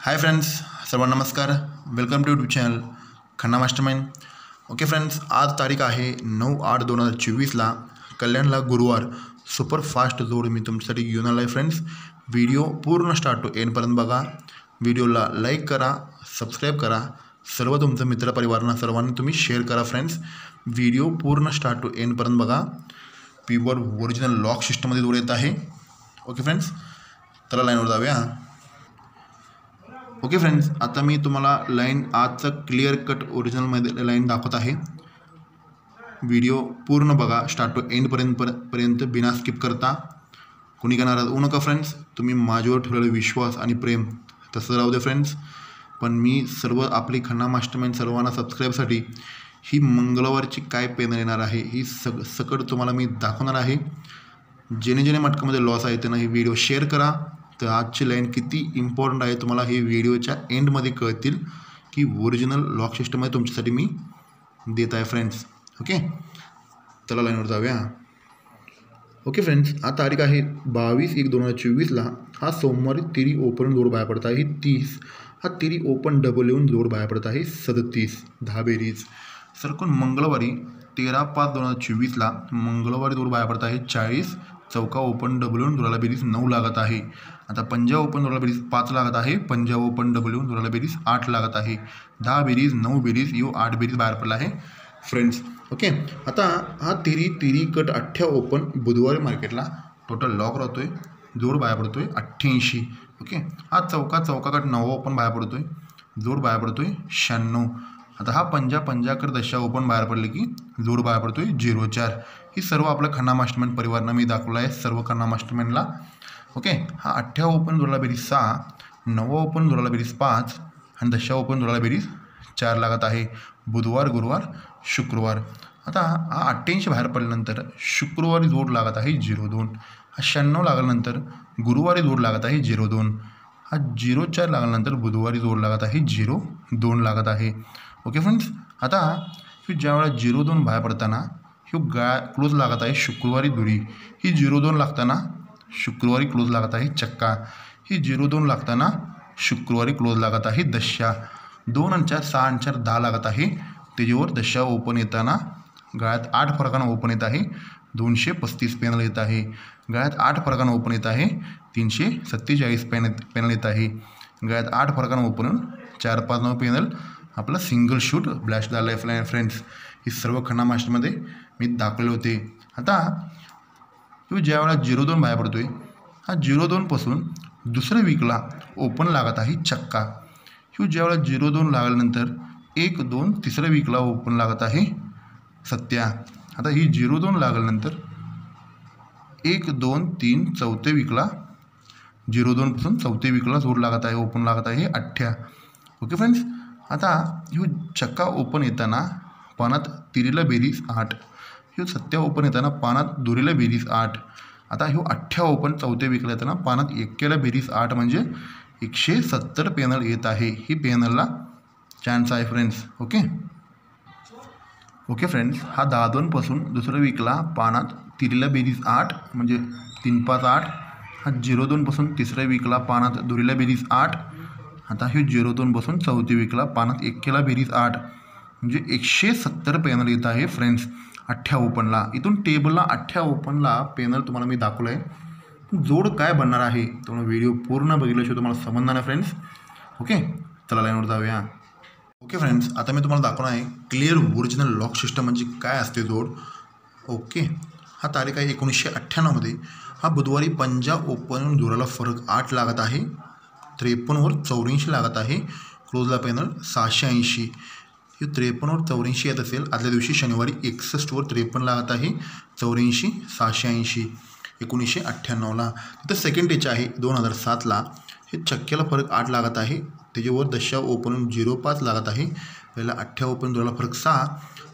हाय friends, सर्वांना नमस्कार. Welcome to YouTube channel Khanna mastermind. Okay friends, आज तारीख आहे 9/8/2024ला, कल्याणला गुरुवार. सुपरफास्ट जोड मी तुमच्यासाठी घेऊन आलो आहे फ्रेंड्स. व्हिडिओ पूर्ण स्टार्ट टू एंडपर्यंत बघा. व्हिडिओला लाईक करा, सबस्क्राईब करा, सर्व तुमचं मित्रपरिवारांना सर्वांना तुम्ही शेअर करा फ्रेंड्स. व्हिडिओ पूर्ण स्टार्ट टू एंडपर्यंत बघा. प्युअर ओरिजिनल लॉक सिस्टममध्ये जोड येत आहे. ओके फ्रेंड्स, चला लाईनवर जाऊया. ओके फ्रेंड्स, आता मी तुम्हाला लाईन आजचं क्लिअर कट ओरिजिनलमध्ये लाईन दाखवत आहे. व्हिडिओ पूर्ण बघा, स्टार्ट टू एंडपर्यंत बिना स्किप करता. कोणी का नाराज होऊ नका फ्रेंड्स. तुम्ही माझ्यावर ठेवलेला विश्वास आणि प्रेम तसं राहू दे फ्रेंड्स. पण मी सर्व आपली खन्ना मास्टरमाइंड सर्वांना सबस्क्राईबसाठी ही मंगळवारची काय पेनल येणार आहे ही सकट तुम्हाला मी दाखवणार आहे. जेणे मटकामध्ये लॉस आहे त्यांना ही व्हिडिओ शेअर करा. तर आजची लाईन किती इम्पॉर्टंट आहे तुम्हाला हे व्हिडिओच्या एंडमध्ये कळतील की ओरिजिनल लॉक सिस्टममध्ये तुमच्यासाठी मी देत आहे फ्रेंड्स. ओके, चला लाईनवर जाऊया. ओके फ्रेंड्स, आज तारीख आहे 22/1/2024ला. हा सोमवारी तिरी ओपन जोड बाहेर पडत आहे 30. हा तिरी ओपन डबल येऊन जोड बाहेर पडत आहे 37. 10 बेरीज सरकून मंगळवारी 13/5/2024ला मंगळवारी जोड बाहेर पडत आहे 40. चौका ओपन डबल येऊन जोडाला बेरीज 9 लागत आहे. आता पंजाब ओपन जोडाला बेरीज 5 लागत आहे. पंजाब ओपन डबल येऊन जोडाला बेरीज 8 लागत आहे. 10 बेरीज 9 बेरीज 8 बेरीज बाहेर पडला आहे फ्रेंड्स. ओके, आता हा तिरी कट 8 ओपन बुधवारी मार्केटला टोटल लॉक राहतोय. जोड बाहेर पडतोय 88. ओके, हा चौका कट 9 ओपन बाहेर पडतोय. जोड बाहेर पडतोय 96. आता हा पंजाकर दशा ओपन बाहेर पडले की जोड बाहेर पडतोय 04. ही सर्व आपल्या खन्ना मास्टरमाइंड परिवारांना मी दाखवलं आहे सर्व खन्ना मास्टरमाइंडला. ओके, हा 8 ओपन जोडाला बेरीज 6. 9 ओपन जोडाला बेरीज 5 आणि दशा ओपन जोडाला बेरीज 4 लागत आहे. बुधवार, गुरुवार, शुक्रवार. आता हा 88 बाहेर पडल्यानंतर शुक्रवारी जोड लागत आहे 02. हा 96 लागल्यानंतर गुरुवारी जोड लागत आहे 02. हा 04 लागल्यानंतर बुधवारी जोड लागत आहे 02 लागत आहे. ओके फ्रेंड्स, आता ज्यावेळेला 02 बाहेर पडताना क्लोज लागत आहे शुक्रवारी दुरी. ही 02 लागताना शुक्रवारी क्लोज लागत आहे चक्का. ही 02 लागताना शुक्रवारी क्लोज लागत आहे दशा. 2 आणि 4 6 आणि 4 10 लागत आहे. त्याच्यावर दशा ओपन येताना गळ्यात 8 फरकानं ओपन येत आहे. 235 पॅनल येत आहे. गळ्यात 8 फरकानं ओपन येत आहे. 347 पॅनल येत आहे. गळ्यात 8 फरकानं ओपन येऊन 459 पॅनल आपला सिंगल शूट ब्लॅस्ट झाला आहे फ्रेंड्स. ही सर्व खन्ना मास्टरमध्ये मी दाखवले होते. आता ज्यावेळेला 02 बाहेर पडतोय हा 02पासून दुसऱ्या वीकला ओपन लागत आहे चक्का. ज्यावेळेला 02 लागल्यानंतर 1 2 तिसऱ्या वीकला ओपन लागत आहे सत्या. आता ही 02 लागल्यानंतर 1 2 3 चौथ्या वीकला 02पासून चौथ्या वीकला जोड लागत आहे ओपन लागत आहे 8. ओके फ्रेंड्स, आता चक्का ओपन येताना पानात तिरीला बेरीज 8. सत्या ओपन येताना पानात दुरीला बेरीज 8. आता 8 ओपन चौथ्या वीकला येताना पानात 1 बेरीज 8 म्हणजे 170 पॅनल येत आहे. ही पॅनलला चान्स आहे फ्रेंड्स. ओके फ्रेंड्स, हा 10-2पासून दुसऱ्या वीकला पानात तिरीला बेरीज 8 म्हणजे 3 5 8. हा 02पासून तिसऱ्या वीकला पानात दुरीला बेरीज 8. आता 02पासून चौथ्या वीकला पानात 1 बेरीज 8 म्हणजे 170 पॅनल येत आहे फ्रेंड्स 8 ओपनला. इथून टेबलला 8 ओपनला पॅनल तुम्हाला मी दाखवलं आहे. जोड काय बनणार आहे तुम्हाला व्हिडिओ पूर्ण बघितल्याशिवाय तुम्हाला समजणार नाही फ्रेंड्स. ओके, चला लाईनवर जाऊया. ओके फ्रेंड्स, आता मी तुम्हाला दाखवणार आहे क्लिअर ओरिजिनल लॉक सिस्टम म्हणजे काय असते जोड. ओके, हा तारीख आहे 1998मध्ये. हा बुधवारी पंजाब ओपन जोडाला फरक 8 लागत आहे. 53वर 84 लागत आहे. क्लोजला पॅनल 680. 53वर 84 येत असेल. आदल्या दिवशी शनिवारी 61वर 53 लागत आहे. 84 680 1998ला. तिथं सेकंड टेच आहे 2007ला. हे चक्क्याला फरक 8 लागत आहे. त्याच्यावर दशा ओपन 05 लागत आहे. पहिला 8 ओपन जोडाला फरक 6.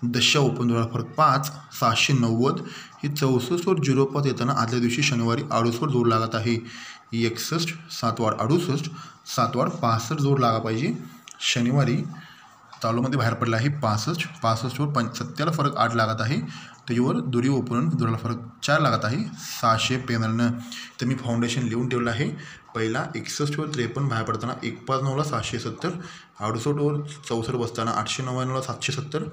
दशा ओपन जोडाला फरक 5 790. हे 64वर 05 येताना आदल्या दिवशी शनिवारी 68वर जोड लागत आहे. 61 7 वाढ 68 7 वाढ 65 जोड लागा पाहिजे शनिवारी चालूमध्ये बाहेर पडला आहे 65, 65वर 70ला फरक 8 लागत आहे, त्याच्यावर दुरी ओपन दुराला फरक 4 लागत आहे 600 पॅनलनं. तर मी फाउंडेशन लिहून ठेवलं आहे. पहिला 61वर 53 बाहेर पडताना 159ला 770, 68वर 64 बसताना 899ला 770,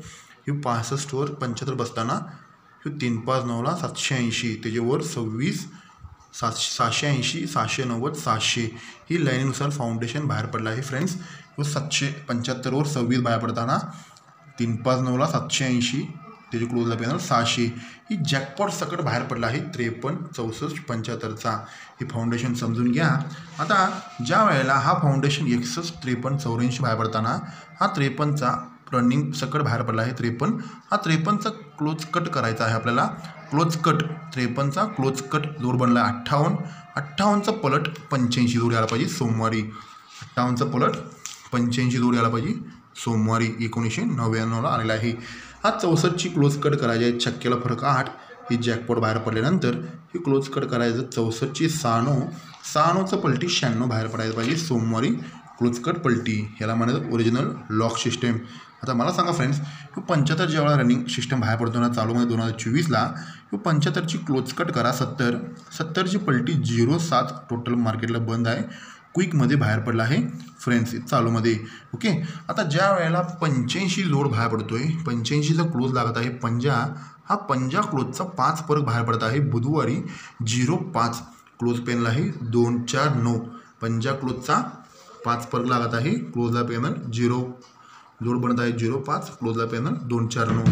65वर 75 बसताना 359ला 780, त्याच्यावर 26 780, 790, 700 ही लाईनीनुसार फाउंडेशन बाहेर पडलं आहे फ्रेंड्स. 775वर 26 बाहेर पडताना 359ला 780, त्याचे क्लोजला पॅनल 600 ही जॅकपॉट सकट बाहेर पडला आहे 53, 64, 75चा. हे फाउंडेशन समजून घ्या. आता ज्या वेळेला हा फाउंडेशन 61, 53, 84 बाहेर पडताना हा 53चा रनिंग सकट बाहेर पडला आहे 53, हा 53चा क्लोज कट करायचा आहे आपल्याला. क्लोज कट 53चा क्लोज कट जोड बनला आहे 58, 58चा पलट 85 जोड यायला पाहिजे सोमवारी. 58चा पलट 85 जोड यायला पाहिजे सोमवारी 1999ला आलेला आहे. हा 64ची क्लोज कट करायची आहे 56ला फरक 8, ही जॅकपॉट बाहेर पडल्यानंतर ही क्लोज कट करायचं 64ची 96, 96चं पलटी 96 बाहेर पडायला पाहिजे सोमवारी क्लोज कट पलटी. ह्याला म्हणायचं ओरिजिनल लॉक सिस्टम. आता मला सांगा फ्रेंड्स, 75 ज्यावेळेला रनिंग सिस्टम बाहेर पडतो ना चालूमध्ये 2024ला, 75ची क्लोज कट करा 70, 70ची पलटी 07 टोटल मार्केटला बंद आहे, क्विकमध्ये बाहेर पडला आहे फ्रेंड्स चालूमध्ये. ओके. आता ज्या वेळेला 85 जोड बाहेर पडतोय, 85चा क्लोज लागत आहे 50, हा 50 क्लोजचा 5 फरक बाहेर पडत आहे बुधवारी 05 क्लोज पेनला आहे 249, 50 क्लोजचा 5 फरक लागत आहे, क्लोजला पॅनल 0 जोड बनत आहे 05, क्लोजला पॅनल 249.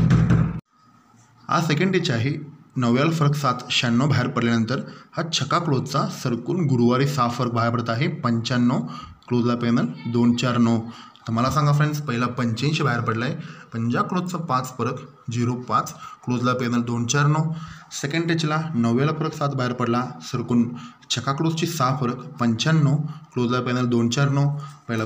हा सेकंड डेचा आहे. 90ला फरक 7, 96 बाहेर पडल्यानंतर हा छक्का क्लोजचा सरकून गुरुवारी 6 फरक बाहेर पडत आहे 95, क्लोजला पॅनल 249. तर मला सांगा फ्रेंड्स, पहिला 85 बाहेर पडला आहे, 50 क्लोजचा 5 फरक 05, क्लोजला पॅनल 249. सेकंड टेचला 90ला फरक 7 बाहेर पडला, सरकून छक्का क्लोजची 6 फरक 95, क्लोजला पॅनल 249. पहिला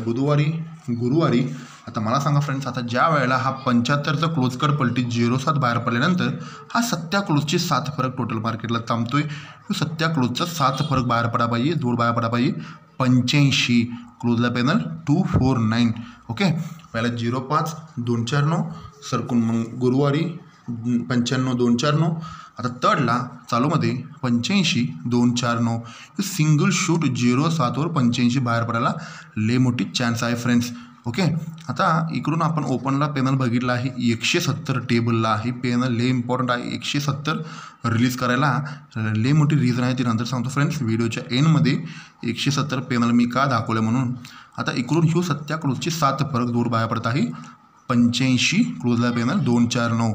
गुरुवारी. आता मला सांगा फ्रेंड्स, आता ज्या वेळेला हा 75चा क्लोज कट पलटी 07 बाहेर पडल्यानंतर हा 70 क्लोजचे 7 फरक टोटल मार्केटला थांबतोय. 70 क्लोजचा 7 फरक बाहेर पडा पाहिजे, जोड बाहेर पडा पाहिजे 85, क्लोजला पॅनल 249. ओके. पहिला 05, 249, सरकून मग गुरुवारी 95, 249. आता थर्डला चालूमध्ये 85, 249, सिंगल शूट 07वर 85 बाहेर पडायला लय मोठी चान्स आहे फ्रेंड्स. ओके. आता इकडून आपण ओपनला पॅनल बघितला आहे 170 टेबलला आहे पॅनल, लय इम्पॉर्टंट आहे 170 रिलीज करायला. लय मोठी रिझन आहे ती नंतर सांगतो फ्रेंड्स व्हिडिओच्या एंडमध्ये. 170 पॅनल मी का दाखवलं म्हणून. आता इकडून 70 क्लोजचे 7 फरक जोड बाहेर पडत आहे 85, क्लोजला पॅनल 249.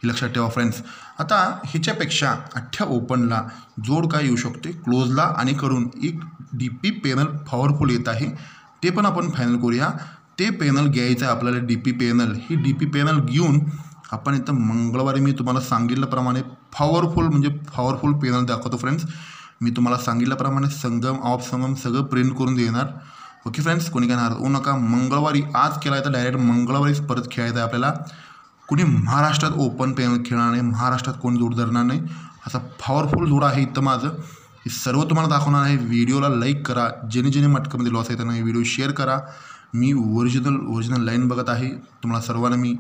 हे लक्षात ठेवा फ्रेंड्स. आता ह्याच्यापेक्षा 8 ओपनला जोड काय येऊ शकते क्लोजला आणि करून एक DP पॅनल पॉवरफुल येत आहे, ते पण आपण फायनल करूया. ते पॅनल घ्यायचं आहे आपल्याला DP पॅनल. ही DP पॅनल घेऊन आपण इथं मंगळवारी मी तुम्हाला सांगितल्याप्रमाणे पॉवरफुल पॅनल दाखवतो फ्रेंड्स. मी तुम्हाला सांगितल्याप्रमाणे संगम ऑफ संगम सगळं प्रिंट करून देणार. ओके फ्रेंड्स, कोणी काय होऊ नका. मंगळवारी आज केला आहे तर डायरेक्ट मंगळवारीच परत खेळायचं आहे आपल्याला. कोणी महाराष्ट्रात ओपन पॅनल खेळणार नाही, महाराष्ट्रात कोण जोड धरणार नाही, असा पॉवरफुल जोड आहे इथं माझं. हे सर्व तुम्हाला दाखवणार आहे. व्हिडिओला लाईक करा, जेणे मटकामध्ये लॉस आहे त्यांना व्हिडिओ शेअर करा. मी ओरिजिनल लाईन बघत आहे, तुम्हाला सर्वांना मी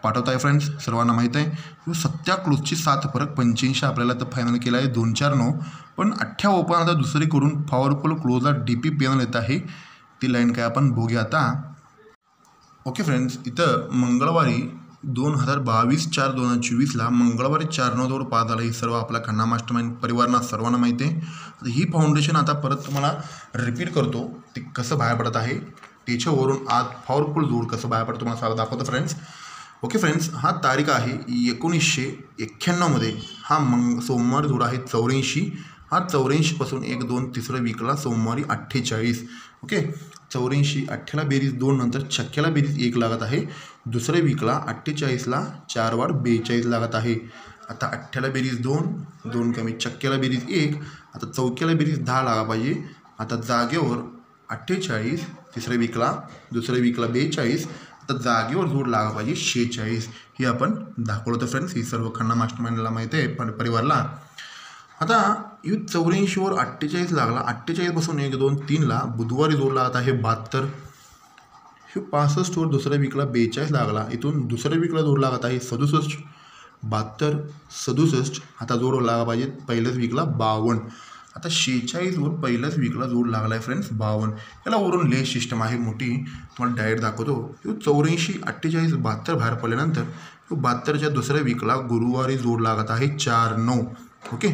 पाठवत आहे फ्रेंड्स. सर्वांना माहीत आहे 70 क्लोजची 7 फरक 85 आपल्याला तर फायनल केला आहे 249. पण 8 ओपन आता दुसरी करून पॉवरफुल क्लोजला DP पॅनल येत आहे. ती लाईन काय आपण बघूया आता. ओके फ्रेंड्स, इथं मंगळवारी 2022/4/2024ला मंगळवारी 4/9 पास झाला. ही सर्व आपल्या खन्ना मास्टरमाइंड परिवारांना सर्वांना माहिती आहे. ही फाउंडेशन आता परत तुम्हाला रिपीट करतो ते कसं बाहेर पडत आहे, त्याच्यावरून आज पॉवरफुल जोड कसं बाहेर पडतो तुम्हाला दाखवतो फ्रेंड्स. ओके फ्रेंड्स, हा तारीख आहे 1991मध्ये. हा सोमवार जोड आहे 84. हा 84पासून 1, 2 तिसऱ्या वीकला सोमवारी 48. ओके. 84, 8ला बेरीज 2 नंतर 56ला बेरीज 1 लागत आहे. दुसऱ्या वीकला 48ला 4 वाढ 42 लागत आहे. आता 8ला बेरीज 2, 2 कमी 56ला बेरीज 1, आता 4ला बेरीज 10 लागा पाहिजे. आता जागेवर 48 तिसऱ्या वीकला, दुसऱ्या वीकला 42, आता जागेवर जोड लागा पाहिजे 46. ही आपण दाखवलं तर फ्रेंड्स. ही सर्व खन्ना मास्टरमाइंडला माहिती आहे परिवारला. आता 84वर 48 लागला. 48पासून 1, 2, 3ला बुधवारी जोड लागत आहे 72. ह्यो 65वर दुसऱ्या वीकला 42 लागला. इथून दुसऱ्या वीकला जोड लागत आहे 67, 72, 67. आता जोड लागा पाहिजे पहिल्याच वीकला 52. आता 46वर पहिल्याच वीकला जोड लागला आहे फ्रेंड्स 52. याला वरून लेस सिस्टम आहे मोठी, तुम्हाला डायरेक्ट दाखवतो. ह्यो 84, 48, 72 बाहेर पडल्यानंतर ह्यो 72च्या दुसऱ्या वीकला गुरुवारी जोड लागत आहे 4-9. ओके.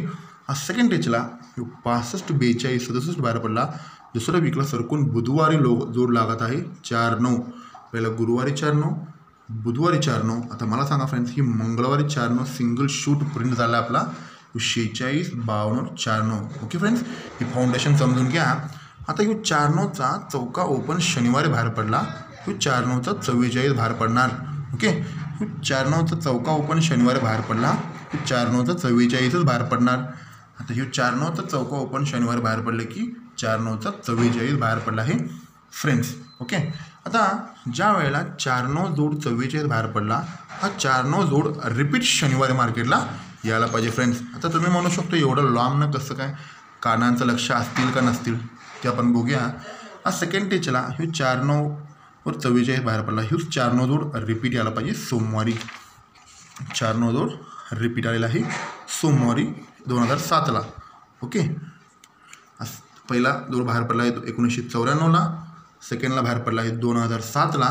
सेकंड टेचला ह्यो 65, 42, 67 बाहेर पडला. दुसऱ्या वीकला सरकून बुधवारी जोड लागत आहे 4-9. पहिला गुरुवारी 4-9, बुधवारी 4-9. आता मला सांगा फ्रेंड्स, ही मंगळवारी 4-9 सिंगल शूट प्रिंट झाला आपला 46, 52, 4-9. ओके फ्रेंड्स, ही फाउंडेशन समजून घ्या. आता ह्यो 4-9चा चौका ओपन शनिवारी बाहेर पडला. ह्यो 4-9चा 44 बाहेर पडणार. ओके. ह्यो 4-9चा चौका ओपन शनिवारी बाहेर पडला. ह्यो 4-9चा 44च बाहेर पडणार. आता ह्यो 4-9चा चौका ओपन शनिवारी बाहेर पडले की 4-9चा 44 बाहेर पडला आहे फ्रेंड्स. ओके. आता ज्या वेळेला 4-9 जोड 44 बाहेर पडला, हा 4-9 जोड रिपीट शनिवारी मार्केटला यायला पाहिजे फ्रेंड्स. आता तुम्ही म्हणू शकतो एवढं लांबनं कसं काय, कानांचं लक्ष असतील का नसतील ते आपण बघूया. हा सेकंड टेचला ह्यो 4-9वर 44 बाहेर पडला. ह्यो 4-9 जोड रिपीट यायला पाहिजे सोमवारी. 4-9 जोड रिपीट आलेला आहे सोमवारी 2007ला. ओके. पहिला जोड बाहेर पडला आहे 1994ला, सेकंडला बाहेर पडला आहे 2007ला.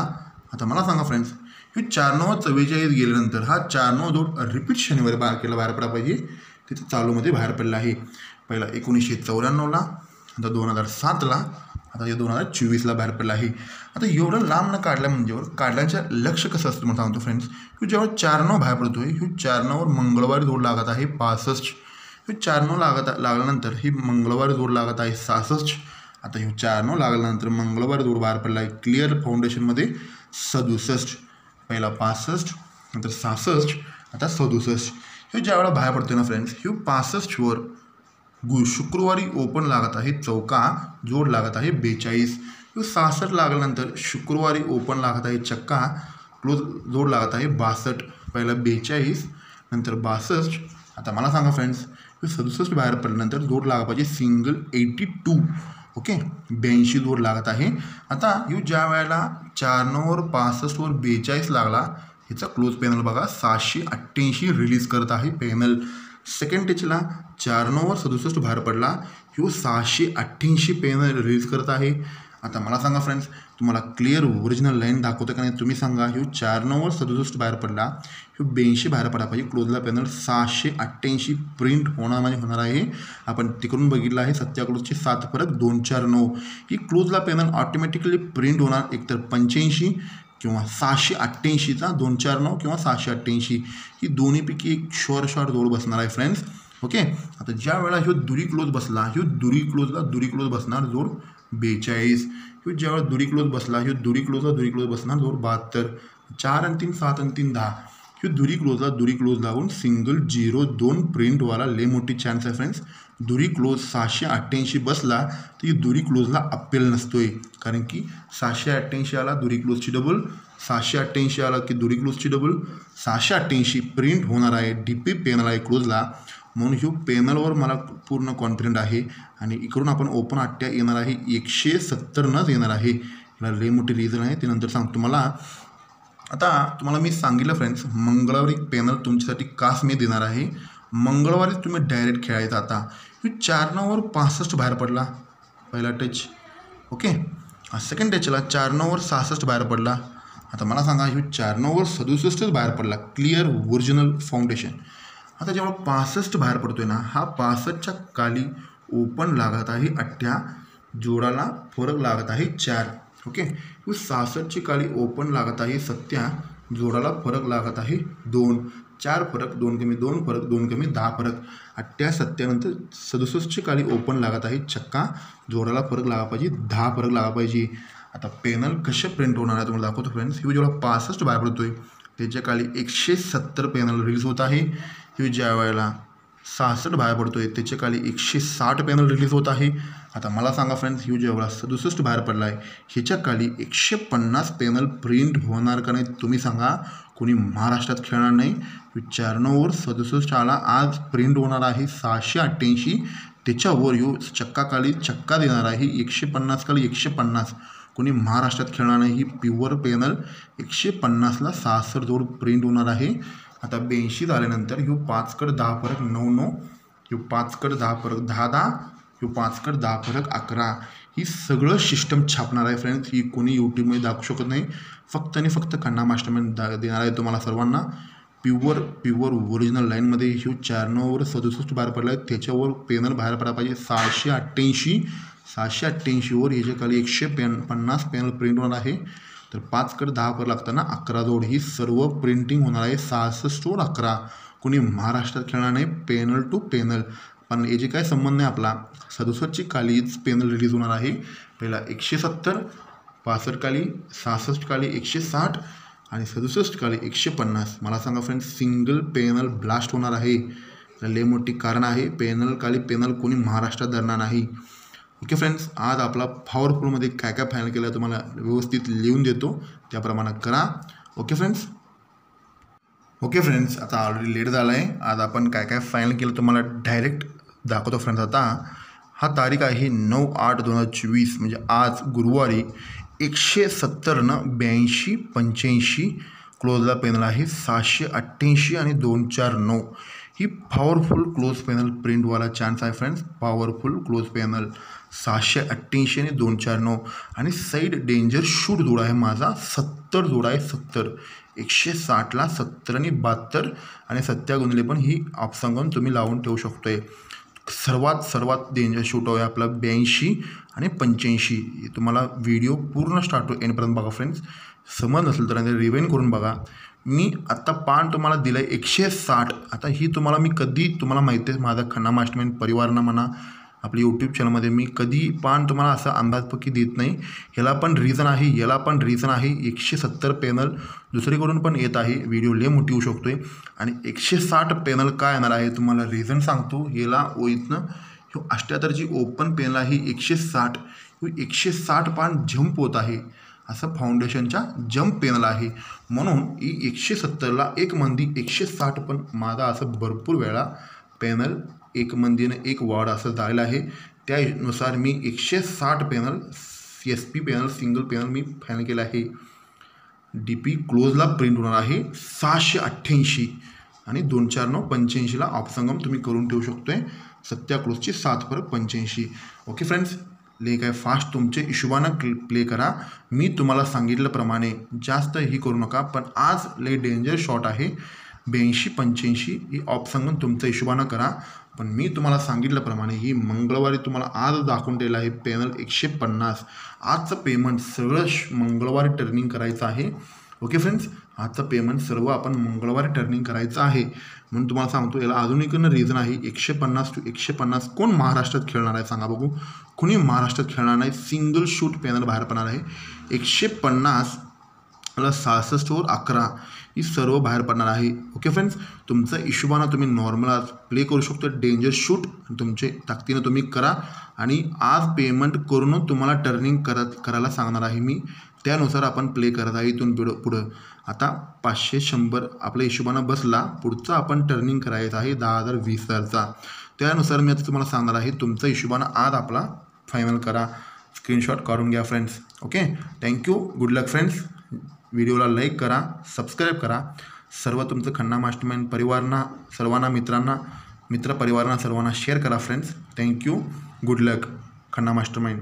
आता मला सांगा फ्रेंड्स, ह्यो 4-9 44 गेल्यानंतर हा 4-9 जोड रिपीट शनिवारी मार्केटला बाहेर पडला पाहिजे. तिथे चालूमध्ये बाहेर पडला आहे. पहिला 1994ला, आता 2007ला, आता हे 2024ला बाहेर पडला आहे. आता एवढं लांब न काढल्या म्हणजे काढल्याचं लक्ष कसं असतं मला सांगतो फ्रेंड्स. ह्यो जेव्हा 4-9 बाहेर पडतो आहे, ह्यो 4-9वर मंगळवारी जोड लागत आहे 65. ह्यो 4-9 लागल्यानंतर ही मंगळवारी जोड लागत आहे 66. आता ह्यो 4-9 लागल्यानंतर मंगळवारी जोड बाहेर पडला आहे क्लिअर फाउंडेशनमध्ये 67. पहिला 65, नंतर 66, आता 67. हे ज्यावेळेला बाहेर पडतो ना फ्रेंड्स, ह्यो 65वर शुक्रवारी ओपन लागत आहे चौका, जोड लागत आहे 42. ह्यो 66 लागल्यानंतर शुक्रवारी ओपन लागत आहे चक्का, क्लोज जोड लागत आहे 62. पहिला 42, नंतर 62. आता मला सांगा फ्रेंड्स, ह्यो 67 बाहेर पडल्यानंतर जोड लागा पाहिजे सिंगल 82. ओके. 82 जोड लागत आहे. आता ह्यो ज्या वेळेला 4-9वर 65वर 42 लागला, ह्याचा क्लोज पॅनल बघा 688 रिलीज करत आहे पॅनल. सेकंड टेचला 4-9वर 67 बाहेर पडला, ह्यो 688 पॅनल रिलीज करत आहे. आता मला सांगा फ्रेंड्स, तुम्हाला क्लिअर ओरिजिनल लाईन दाखवतं का नाही तुम्ही सांगा. ह्यो 4-9वर 67 बाहेर पडला, ह्यो 82 बाहेर पडला पाहिजे. क्लोजला पॅनल 688 प्रिंट होणार आहे. आपण तिकडून बघितलं आहे सत्या क्लोजची 7 फरक 249. ही क्लोजला पॅनल ऑटोमॅटिकली प्रिंट होणार एकतर 85 किंवा 688चा 249 किंवा 688. ही दोन्हीपैकी एक शॉर्ट जोड बसणार आहे फ्रेंड्स. ओके. आता ज्या वेळेला ह्यो दुरी क्लोज बसला, ह्यो दुरी क्लोज बसणार जोड 42. ह्यो ज्यावेळेला दुरी क्लोज बसला, ह्यो दुरी क्लोज बसणार जोड 72. 4 आणि 3 7 आणि 3 10. ह्यो दुरी क्लोज लागून सिंगल 0-2 प्रिंट व्हायला लय मोठी चान्स आहे फ्रेंड्स. दुरी क्लोज 688 बसला तर ही दुरी क्लोजला अप्पेल नसतोय, कारण की 688 आला दुरी क्लोजची डबल, 688 आला की दुरी क्लोजची डबल, 688 प्रिंट होणार आहे. डीपी पॅनल आहे क्लोजला, म्हणून ह्यो पॅनलवर मला पूर्ण कॉन्फिडंट आहे. आणि इकडून आपण ओपन आट्या येणार आहे 170नच येणार आहे. याला लय मोठी रिझन आहे, ते नंतर सांगतो तुम्हाला. आता तुम्हाला मी सांगितलं फ्रेंड्स, मंगळवारी पॅनल तुमच्यासाठी कास मी देणार आहे. मंगळवारी तुम्ही डायरेक्ट खेळायचा. आता ह्यो 4-9वर 65 बाहेर पडला, पहिला टच. ओके. सेकंड टचला 4-9वर 66 बाहेर पडला. आता मला सांगा, ह्यो 4-9वर 67च बाहेर पडला, क्लिअर ओरिजिनल फाउंडेशन. आता जेव्हा 65 बाहेर पडतोय ना, हा 65च्या खाली ओपन लागत आहे 8, जोडाला फरक लागत आहे 4. ओके. ह्यो 66ची खाली ओपन लागत आहे 7, जोडाला फरक लागत आहे 2. 4 फरक, 2 कमी 2 फरक, 2 कमी 10 फरक. 8 7 नंतर 67ची खाली ओपन लागत आहे चक्का, जोडाला फरक लागा पाहिजे 10 फरक लागा पाहिजे. आता पॅनल कसे प्रिंट होणार आहे तुम्हाला दाखवतो फ्रेंड्स. ह्यो जेव्हा 65 बाहेर पडतोय त्याच्या खाली 170 पॅनल रिलीज होत आहे. ह्यो ज्या वेळेला 66 बाहेर पडतोय त्याच्या खाली 160 पॅनल रिलीज होत आहे. आता मला सांगा फ्रेंड्स, ह्यो जेव्हा 67 बाहेर पडला आहे ह्याच्या खाली 150 पॅनल प्रिंट होणार का नाही तुम्ही सांगा. कोणी महाराष्ट्रात खेळणार नाही. 4-9वर 67 आला, आज प्रिंट होणार आहे 688. त्याच्यावर ह्यो चक्का देणार आहे 150 खाली 150. कोणी महाराष्ट्रात खेळणार नाही. ही प्युअर पॅनल 150ला 66 जोड प्रिंट होणार आहे. आता 82 झाल्यानंतर ह्यो 5 कट 10 फरक 9-9, ह्यो 5 कट 10 फरक 10-10, ह्यो 5 कट 10 फरक 11. ही सगळं सिस्टम छापणार आहे फ्रेंड्स. ही कोणी यूट्यूबमध्ये दाखवू शकत नाही. फक्त आणि फक्त खन्ना मास्टरमाइंड देणार आहे तुम्हाला सर्वांना. प्युअर ओरिजिनल लाईनमध्ये ह्यो 4-9वर 67 बाहेर पडला आहे. त्याच्यावर पॅनल बाहेर पडायला पाहिजे 688वर ह्याच्या खाली 150 पॅनल प्रिंट होणार आहे. तर 5 कट 10 पर लागताना 11 जोड ही सर्व प्रिंटिंग होणार आहे. 66 जोड 11. कोणी महाराष्ट्रात खेळणार नाही. Panel to panel. पण याचे काय संबंध नाही आपला. 67ची खालीच पॅनल रिलीज होणार आहे. पहिला 170, 65 खाली, 66 खाली 160 आणि 67 खाली 150. मला सांगा फ्रेंड्स, सिंगल पॅनल ब्लास्ट होणार आहे. लय मोठी कारण आहे. पॅनल खाली पॅनल कोणी महाराष्ट्रात धरणार नाही. ओके फ्रेंड्स, आज आपला पॉवरफुलमध्ये काय काय फायनल केलं तुम्हाला व्यवस्थित लिहून देतो, त्याप्रमाणे करा. ओके फ्रेंड्स, आता ऑलरेडी लेट झाला आहे. आज आपण काय काय फायनल केलं तुम्हाला डायरेक्ट दाखवतो फ्रेंड्स. आता हा तारीख आहे 9/8/2024, म्हणजे आज गुरुवारी 170 82 85 क्लोजला पॅनल आहे. 688 आणि 249 ही पॉवरफुल क्लोज पॅनल प्रिंटवाला चान्स आहे फ्रेंड्स. पॉवरफुल क्लोज पॅनल 688 आणि 249 आणि साईड डेंजर शूट जोड आहे माझा 70 जोड आहे. 70 160ला 70 आणि 72 आणि 70 पण ही ऑप्शन तुम्ही लावून ठेवू शकतोय. सर्वात डेंजर शूट आहे आपला 82 आणि 85. तुम्हाला व्हिडिओ पूर्ण स्टार्ट टू एंडपर्यंत बघा फ्रेंड्स. समज नसेल तर रिवाइंड करून बघा. मी आत्ता पान तुम्हाला दिलं आहे 160. आता ही तुम्हाला मी कधी तुम्हाला माहिती आहे माझा खन्ना मास्टरमाइंड परिवारना म्हणा आपल्या यूट्यूब चॅनलमध्ये मी कधी पान तुम्हाला असं अंदाजपक्की देत नाही. याला पण रिझन आहे, 170 पॅनल दुसरीकडून पण येत आहे. व्हिडिओ लय मोठी होऊ शकतो आहे. आणि 160 पॅनल काय येणार आहे तुम्हाला रिझन सांगतो. याला इथनं ह्यो 78ची ओपन पॅनल आहे 160. 160 पान जम्प होत आहे. असं फाउंडेशनच्या जम्प पॅनल आहे. म्हणून ही 170ला एक मंदी 160 पण माझा असं भरपूर वेळा पॅनल एक मंदीनं एक वॉर्ड असं झालेलं आहे. त्यानुसार मी 160 panel SP panel single panel मी फायनल केलं आहे. DP क्लोजला प्रिंट होणार आहे 688 आणि 249 85ला ऑप्संगम तुम्ही करून ठेवू शकतोय. 70 क्लोजची 7 फरक 85. ओके फ्रेंड्स, ले काय फास्ट तुमच्या हिशोबानं प्ले करा. मी तुम्हाला सांगितल्याप्रमाणे जास्त ही करू नका. पण आज लय डेंजर शॉट आहे 82 85 ही ऑप्शन तुमच्या हिशोबानं करा. पण मी तुम्हाला सांगितल्याप्रमाणे ही मंगळवारी तुम्हाला आज दाखवून दिलं आहे पॅनल 150. आजचं पेमेंट सगळं मंगळवारी टर्निंग करायचं आहे. ओके फ्रेंड्स, आजचं पेमेंट सर्व आपण मंगळवारी टर्निंग करायचं आहे. म्हणून तुम्हाला सांगतो याला अजून एक रिझन आहे. 150 to 150 कोण महाराष्ट्रात खेळणार आहे सांगा बघू. कोणी महाराष्ट्रात खेळणार नाही. सिंगल शूट पॅनल बाहेर पडणार आहे. 150ला 66वर 11 ही सर्व बाहेर पडणार आहे. ओके फ्रेंड्स, तुमचा हिशोबानं तुम्ही नॉर्मल आज प्ले करू शकतो. डेंजर शूट तुमचे ताकदीनं तुम्ही करा. आणि आज पेमेंट करून तुम्हाला टर्निंग करायला सांगणार आहे मी. त्यानुसार आपण प्ले करत आहे. इथून पुढं आता 500 100 आपल्या हिशोबानं बसला. पुढचा आपण टर्निंग करायचं आहे 10,000 20,000चा. त्यानुसार मी आता तुम्हाला सांगणार आहे. तुमचा हिशोबानं आज आपला फायनल करा. स्क्रीनशॉट काढून घ्या फ्रेंड्स. Okay, thank you. गुड लक फ्रेंड्स. व्हिडिओला लाईक करा, सबस्क्राईब करा. सर्व तुमचं खन्ना मास्टरमाइंड परिवारांना सर्वांना मित्र परिवारांना सर्वांना शेअर करा फ्रेंड्स. थँक्यू. गुड लक. खन्ना मास्टरमाइंड.